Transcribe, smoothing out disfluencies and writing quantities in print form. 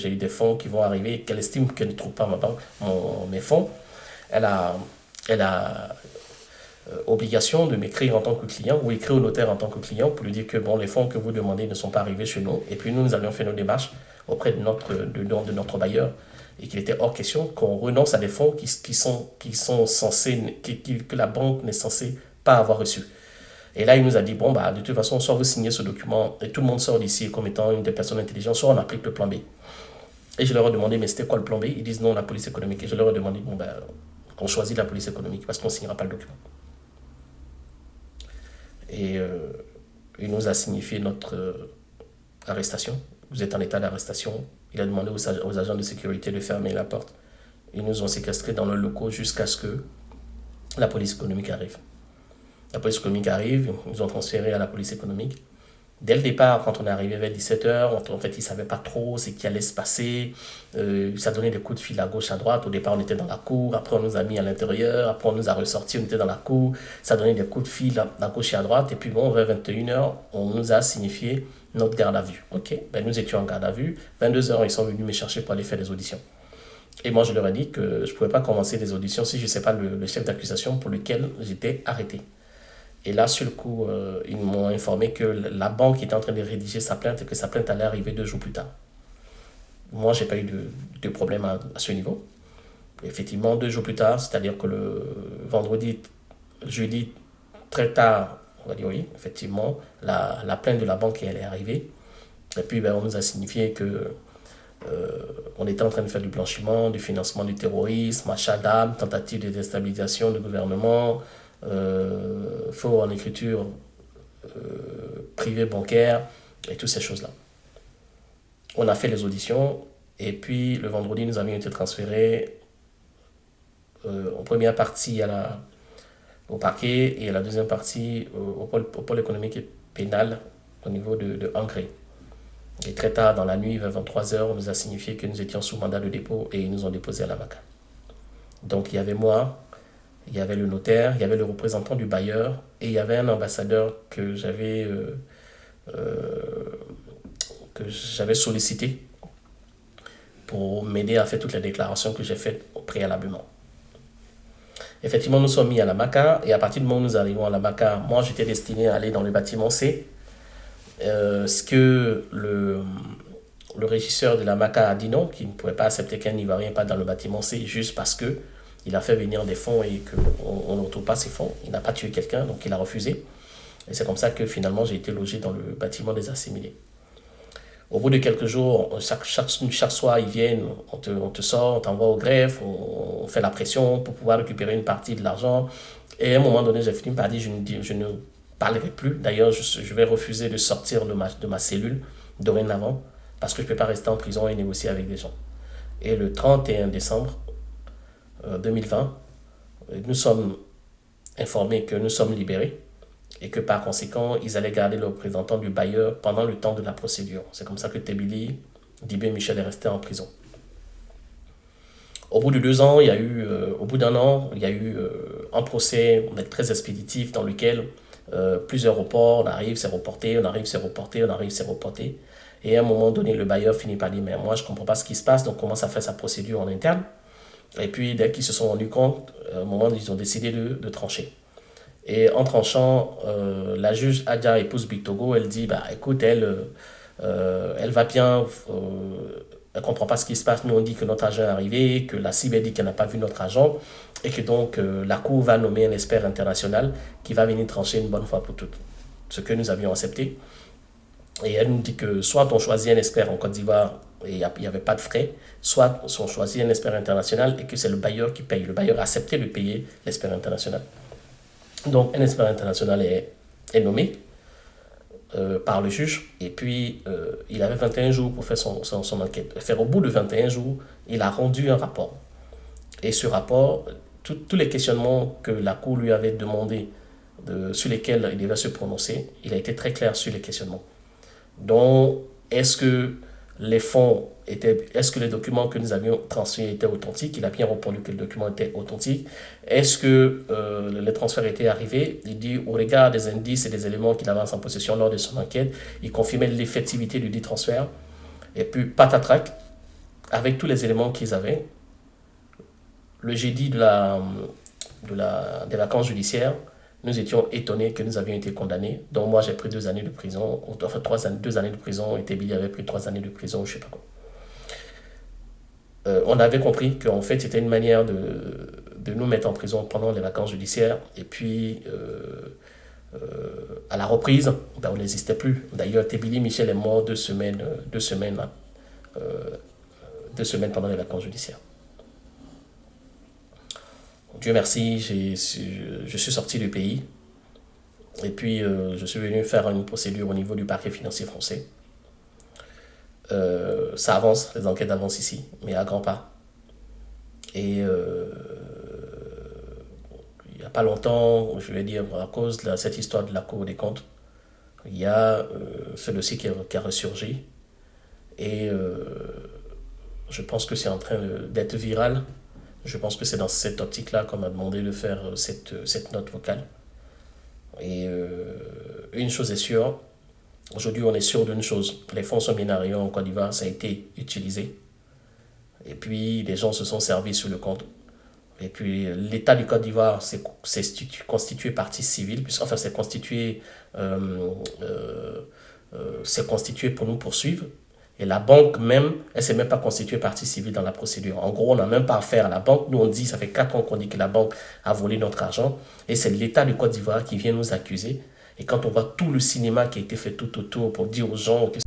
j'ai eu des fonds qui vont arriver et qu'elle estime qu'elle ne trouve pas ma banque, mes fonds, elle a obligation de m'écrire en tant que client ou écrire au notaire en tant que client pour lui dire que bon, les fonds que vous demandez ne sont pas arrivés chez nous. Et puis nous avions fait nos démarches auprès de notre bailleur et qu'il était hors question qu'on renonce à des fonds qui sont censés, que la banque n'est censée pas avoir reçus. Et là, il nous a dit, bon, bah, de toute façon, soit vous signez ce document et tout le monde sort d'ici comme étant une des personnes intelligentes, soit on applique le plan B. Et je leur ai demandé, mais c'était quoi le plan B? Ils disent non, la police économique. Et je leur ai demandé, bon, bah, on choisit la police économique parce qu'on ne signera pas le document. Et il nous a signifié notre arrestation. Vous êtes en état d'arrestation. Il a demandé aux agents de sécurité de fermer la porte. Ils nous ont séquestrés dans le locaux jusqu'à ce que la police économique arrive. La police économique arrive, ils nous ont transférés à la police économique. Dès le départ, quand on est arrivé vers 17h, en fait, ils ne savaient pas trop ce qui allait se passer. Ça donnait des coups de fil à gauche, à droite. Au départ, on était dans la cour. Après, on nous a mis à l'intérieur. Après, on nous a ressortis. On était dans la cour. Ça donnait des coups de fil à gauche et à droite. Et puis, bon, vers 21h, on nous a signifié notre garde à vue. OK, ben, nous étions en garde à vue. 22h, ils sont venus me chercher pour aller faire des auditions. Et moi, je leur ai dit que je ne pouvais pas commencer des auditions si je ne sais pas le chef d'accusation pour lequel j'étais arrêté. Et là, sur le coup, ils m'ont informé que la banque était en train de rédiger sa plainte et que sa plainte allait arriver 2 jours plus tard. Moi, je n'ai pas eu de problème à ce niveau. Effectivement, 2 jours plus tard, c'est-à-dire que le vendredi, jeudi, très tard, on va dire oui, effectivement, la plainte de la banque elle est arrivée. Et puis, ben, on nous a signifié que on était en train de faire du blanchiment, du financement du terrorisme, achat d'armes, tentative de déstabilisation du gouvernement, faux en écriture privée bancaire et toutes ces choses-là. On a fait les auditions et puis le vendredi, nous avions été transférés en première partie au parquet et à la deuxième partie au pôle économique et pénal au niveau de Ancré. Et très tard dans la nuit, vers 23h, on nous a signifié que nous étions sous mandat de dépôt et ils nous ont déposés à la MACA. Donc il y avait moi, il y avait le notaire, il y avait le représentant du bailleur et il y avait un ambassadeur que j'avais sollicité pour m'aider à faire toutes les déclarations que j'ai faites préalablement. Effectivement, nous sommes mis à la MACA et à partir du moment où nous arrivons à la MACA, moi j'étais destiné à aller dans le bâtiment C. Ce que le régisseur de la MACA a dit non, qu'il ne pouvait pas accepter qu'un Ivoirien parte dans le bâtiment C juste parce que il a fait venir des fonds et qu'on ne retrouve pas ces fonds. Il n'a pas tué quelqu'un, donc il a refusé. Et c'est comme ça que finalement j'ai été logé dans le bâtiment des assimilés. Au bout de quelques jours, chaque soir, ils viennent, on te sort, on t'envoie au greffe, on fait la pression pour pouvoir récupérer une partie de l'argent. Et à un moment donné, j'ai fini par dire, je ne parlerai plus. D'ailleurs, je vais refuser de sortir de ma cellule dorénavant parce que je ne peux pas rester en prison et négocier avec des gens. Et le 31 décembre 2020, nous sommes informés que nous sommes libérés et que par conséquent, ils allaient garder le représentant du bailleur pendant le temps de la procédure. C'est comme ça que Tebili Dibé Michel est resté en prison. Au bout de 2 ans, au bout d'un an, il y a eu un procès très expéditif dans lequel plusieurs reports, on arrive, c'est reporté, on arrive, c'est reporté, on arrive, c'est reporté. Et à un moment donné, le bailleur finit par dire, mais moi, je ne comprends pas ce qui se passe, donc commence à faire sa procédure en interne. Et puis, dès qu'ils se sont rendus compte, à un moment, ils ont décidé de trancher. Et en tranchant, la juge Adja, épouse Bictogo, elle dit, bah, écoute, elle va bien, elle ne comprend pas ce qui se passe. Nous, on dit que notre agent est arrivé, que la CIB dit qu'elle n'a pas vu notre agent, et que donc la Cour va nommer un expert international qui va venir trancher une bonne fois pour toutes. Ce que nous avions accepté. Et elle nous dit que soit on choisit un expert en Côte d'Ivoire et il n'y avait pas de frais, soit on choisit un expert international et que c'est le bailleur qui paye. Le bailleur a accepté de payer l'expert international. Donc un expert international est nommé par le juge et puis il avait 21 jours pour faire son enquête. Au bout de 21 jours, il a rendu un rapport. Et ce rapport, tous les questionnements que la Cour lui avait demandé, sur lesquels il devait se prononcer, il a été très clair sur les questionnements. Donc, est-ce que les documents que nous avions transférés étaient authentiques? Il a bien répondu que le document était authentique. Est-ce que les transferts étaient arrivés? Il dit, au regard des indices et des éléments qu'il avait en sa possession lors de son enquête, il confirmait l'effectivité du dit transfert. Et puis, patatrac, avec tous les éléments qu'ils avaient, le jeudi des vacances judiciaires, nous étions étonnés que nous avions été condamnés. Donc moi, j'ai pris 2 années de prison, enfin 2 années de prison, et Tébili avait pris 3 années de prison, je ne sais pas quoi. On avait compris qu'en fait, c'était une manière de nous mettre en prison pendant les vacances judiciaires. Et puis, à la reprise, ben, on n'existait plus. D'ailleurs, Tébili Michel est mort 2 semaines, 2 semaines pendant les vacances judiciaires. Dieu merci, je suis sorti du pays. Et puis, je suis venu faire une procédure au niveau du parquet financier français. Ça avance, les enquêtes avancent ici, mais à grands pas. Et il n'y a pas longtemps, je vais dire, à cause de cette histoire de la Cour des comptes, il y a ce dossier qui a ressurgi. Et je pense que c'est en train d'être viral. Je pense que c'est dans cette optique-là qu'on m'a demandé de faire cette note vocale. Et une chose est sûre, aujourd'hui on est sûr d'une chose, les fonds sont bien arrivés en Côte d'Ivoire, ça a été utilisé. Et puis les gens se sont servis sur le compte. Et puis l'État du Côte d'Ivoire s'est constitué partie civile, enfin euh, euh, c'est constitué pour nous poursuivre. Et la banque même, elle ne s'est même pas constituée partie civile dans la procédure. En gros, on n'a même pas affaire à la banque. Nous, on dit, ça fait 4 ans qu'on dit que la banque a volé notre argent. Et c'est l'État du Côte d'Ivoire qui vient nous accuser. Et quand on voit tout le cinéma qui a été fait tout autour pour dire aux gens que